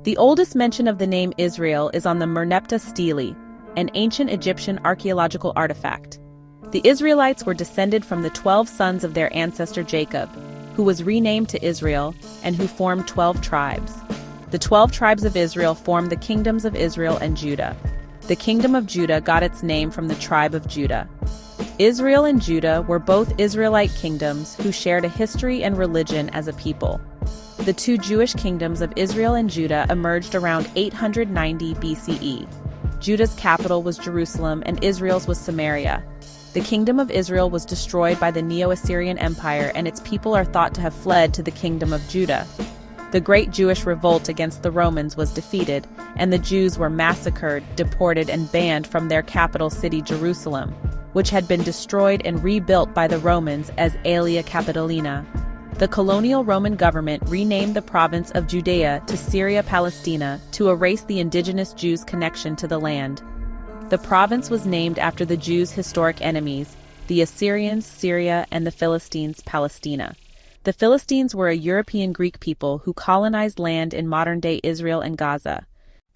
The oldest mention of the name Israel is on the Merneptah stele, an ancient Egyptian archaeological artifact. The Israelites were descended from the 12 sons of their ancestor Jacob, who was renamed to Israel and who formed 12 tribes. The 12 tribes of Israel formed the kingdoms of Israel and Judah. The kingdom of Judah got its name from the tribe of Judah. Israel and Judah were both Israelite kingdoms who shared a history and religion as a people. The two Jewish kingdoms of Israel and Judah emerged around 890 BCE. Judah's capital was Jerusalem and Israel's was Samaria. The kingdom of Israel was destroyed by the Neo-Assyrian Empire, and its people are thought to have fled to the kingdom of Judah. The Great Jewish Revolt against the Romans was defeated, and the Jews were massacred, deported, and banned from their capital city Jerusalem, which had been destroyed and rebuilt by the Romans as Aelia Capitolina. The colonial Roman government renamed the province of Judea to Syria Palestina to erase the indigenous Jews' connection to the land. The province was named after the Jews' historic enemies, the Assyrians, Syria, and the Philistines, Palestina. The Philistines were a European Greek people who colonized land in modern-day Israel and Gaza.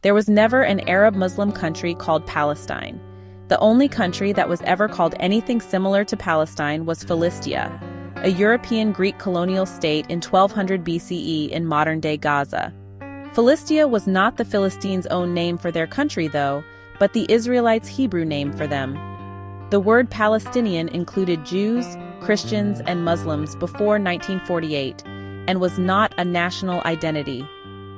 There was never an Arab Muslim country called Palestine. The only country that was ever called anything similar to Palestine was Philistia, a European Greek colonial state in 1200 BCE in modern-day Gaza. Philistia was not the Philistines' own name for their country, though, but the Israelites' Hebrew name for them. The word Palestinian included Jews, Christians, and Muslims before 1948 and was not a national identity.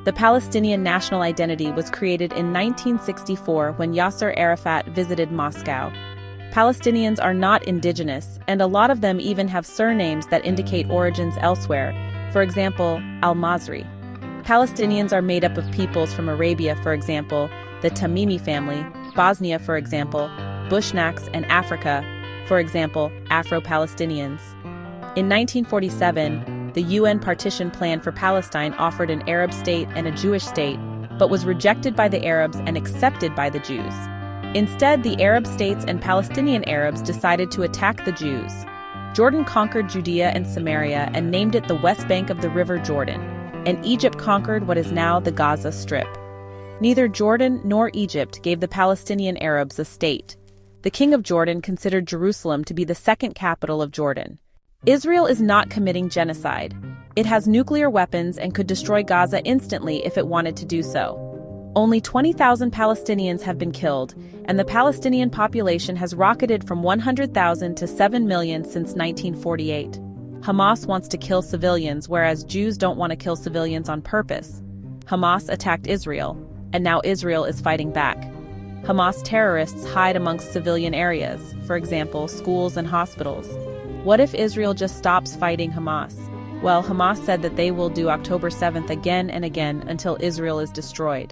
The Palestinian national identity was created in 1964 when Yasser Arafat visited Moscow. Palestinians are not indigenous, and a lot of them even have surnames that indicate origins elsewhere, for example, al-Masri. Palestinians are made up of peoples from Arabia, for example, the Tamimi family, Bosnia, for example, Bushnaks, and Africa, for example, Afro-Palestinians. In 1947, the UN partition plan for Palestine offered an Arab state and a Jewish state, but was rejected by the Arabs and accepted by the Jews. Instead, the Arab states and Palestinian Arabs decided to attack the Jews. Jordan conquered Judea and Samaria and named it the West Bank of the River Jordan, and Egypt conquered what is now the Gaza Strip. Neither Jordan nor Egypt gave the Palestinian Arabs a state. The king of Jordan considered Jerusalem to be the second capital of Jordan. Israel is not committing genocide. It has nuclear weapons and could destroy Gaza instantly if it wanted to do so. Only 20,000 Palestinians have been killed, and the Palestinian population has rocketed from 100,000 to 7 million since 1948. Hamas wants to kill civilians, whereas Jews don't want to kill civilians on purpose. Hamas attacked Israel, and now Israel is fighting back. Hamas terrorists hide amongst civilian areas, for example, schools and hospitals. What if Israel just stops fighting Hamas? Well, Hamas said that they will do October 7th again and again until Israel is destroyed.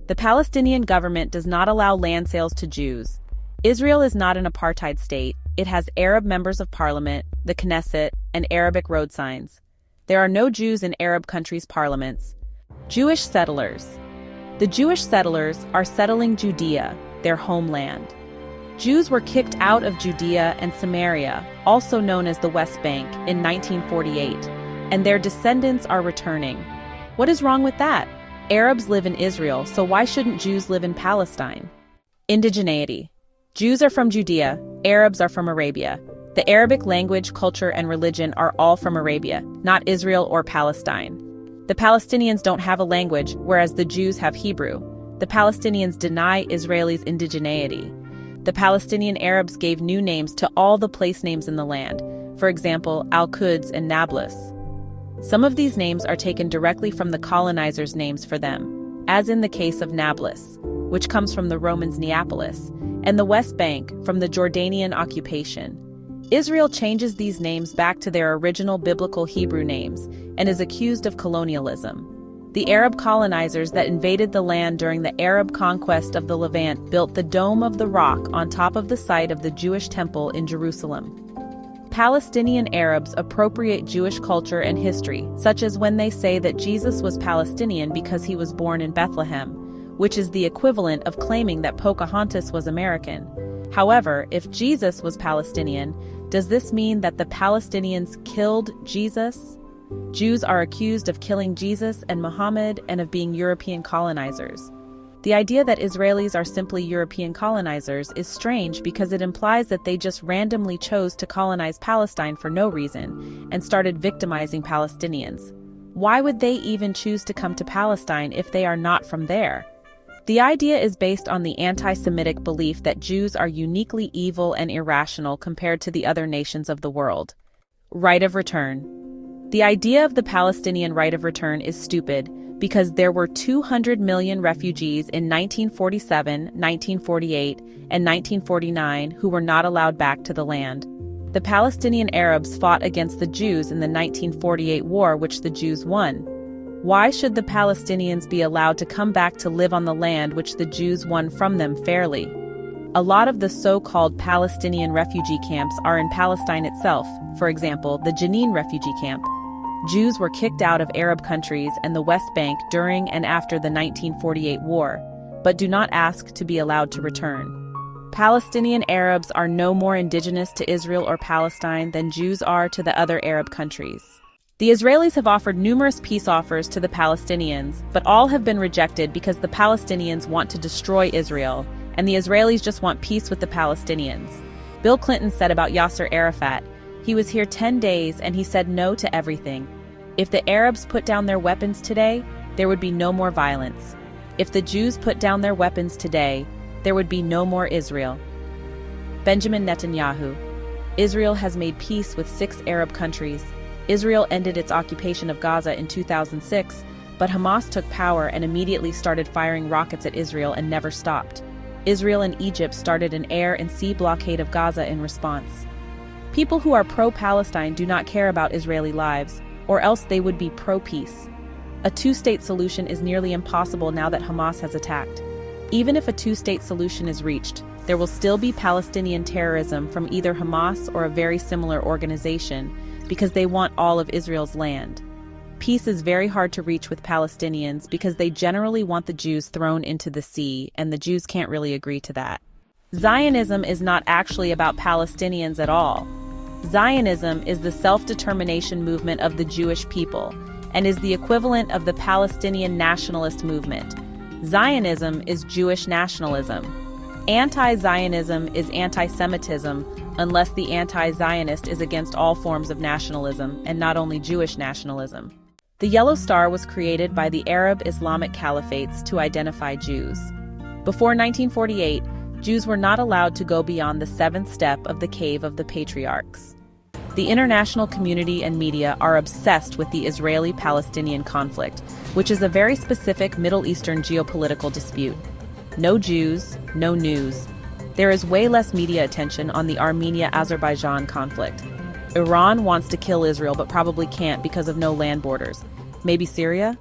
The Palestinian government does not allow land sales to Jews. Israel is not an apartheid state. It has Arab members of parliament, the Knesset, and Arabic road signs. There are no Jews in Arab countries' parliaments. Jewish settlers. The Jewish settlers are settling Judea, their homeland. Jews were kicked out of Judea and Samaria, also known as the West Bank, in 1948, and their descendants are returning. What is wrong with that? Arabs live in Israel, so why shouldn't Jews live in Palestine? Indigeneity. Jews are from Judea, Arabs are from Arabia. The Arabic language, culture, and religion are all from Arabia, not Israel or Palestine. The Palestinians don't have a language, whereas the Jews have Hebrew. The Palestinians deny Israelis' indigeneity. The Palestinian Arabs gave new names to all the place names in the land, for example, Al-Quds and Nablus. Some of these names are taken directly from the colonizers' names for them, as in the case of Nablus, which comes from the Romans' Neapolis, and the West Bank from the Jordanian occupation. Israel changes these names back to their original biblical Hebrew names and is accused of colonialism. The Arab colonizers that invaded the land during the Arab conquest of the Levant built the Dome of the Rock on top of the site of the Jewish temple in Jerusalem. Palestinian Arabs appropriate Jewish culture and history, such as when they say that Jesus was Palestinian because he was born in Bethlehem, which is the equivalent of claiming that Pocahontas was American. However, if Jesus was Palestinian, does this mean that the Palestinians killed Jesus? Jews are accused of killing Jesus and Muhammad and of being European colonizers. The idea that Israelis are simply European colonizers is strange because it implies that they just randomly chose to colonize Palestine for no reason and started victimizing Palestinians. Why would they even choose to come to Palestine if they are not from there? The idea is based on the anti-Semitic belief that Jews are uniquely evil and irrational compared to the other nations of the world. Right of return. The idea of the Palestinian right of return is stupid because there were 200 million refugees in 1947, 1948, and 1949 who were not allowed back to the land. The Palestinian Arabs fought against the Jews in the 1948 war, which the Jews won. Why should the Palestinians be allowed to come back to live on the land which the Jews won from them fairly? A lot of the so-called Palestinian refugee camps are in Palestine itself, for example, the Jenin refugee camp. Jews were kicked out of Arab countries and the West Bank during and after the 1948 war, but do not ask to be allowed to return. Palestinian Arabs are no more indigenous to Israel or Palestine than Jews are to the other Arab countries. The Israelis have offered numerous peace offers to the Palestinians, but all have been rejected because the Palestinians want to destroy Israel, and the Israelis just want peace with the Palestinians. Bill Clinton said about Yasser Arafat, "He was here 10 days and he said no to everything. If the Arabs put down their weapons today, there would be no more violence. If the Jews put down their weapons today, there would be no more Israel." Benjamin Netanyahu. Israel has made peace with 6 Arab countries. Israel ended its occupation of Gaza in 2006, but Hamas took power and immediately started firing rockets at Israel and never stopped. Israel and Egypt started an air and sea blockade of Gaza in response. People who are pro-Palestine do not care about Israeli lives, or else they would be pro-peace. A two-state solution is nearly impossible now that Hamas has attacked. Even if a two-state solution is reached, there will still be Palestinian terrorism from either Hamas or a very similar organization because they want all of Israel's land. Peace is very hard to reach with Palestinians because they generally want the Jews thrown into the sea, and the Jews can't really agree to that. Zionism is not actually about Palestinians at all. Zionism is the self-determination movement of the Jewish people and is the equivalent of the Palestinian nationalist movement. Zionism is Jewish nationalism. Anti-Zionism is anti-Semitism unless the anti-Zionist is against all forms of nationalism and not only Jewish nationalism. The yellow star was created by the Arab Islamic caliphates to identify Jews. Before 1948, Jews were not allowed to go beyond the 7th step of the Cave of the Patriarchs. The international community and media are obsessed with the Israeli-Palestinian conflict, which is a very specific Middle Eastern geopolitical dispute. No Jews, no news. There is way less media attention on the Armenia-Azerbaijan conflict. Iran wants to kill Israel but probably can't because of no land borders. Maybe Syria?